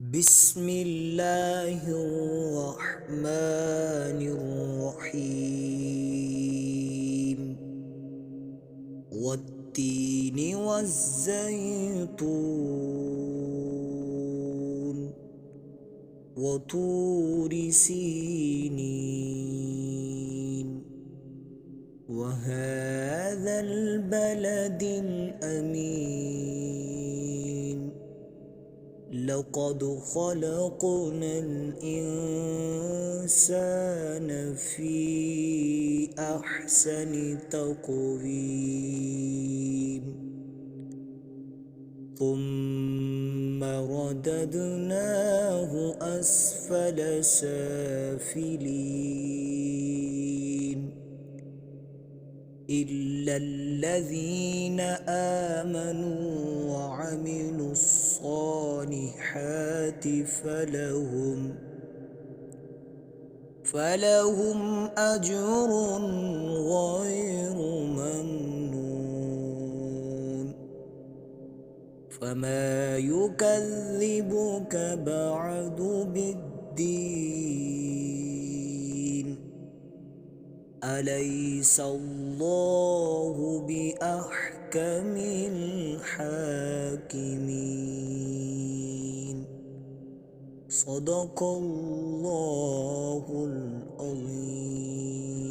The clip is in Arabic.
بسم الله الرحمن الرحيم والتين والزيتون وطور سينين وهذا البلد الأمين لقد خلقنا الإنسان في أحسن تقويم ثم رددناه أسفل سافلين إلا الذين آمنوا وعملوا الصالحات فلهم أجر غير ممنون فما يكذبك بعد بالدين أليس الله بأحكم الحاكمين صدق الله العظيم.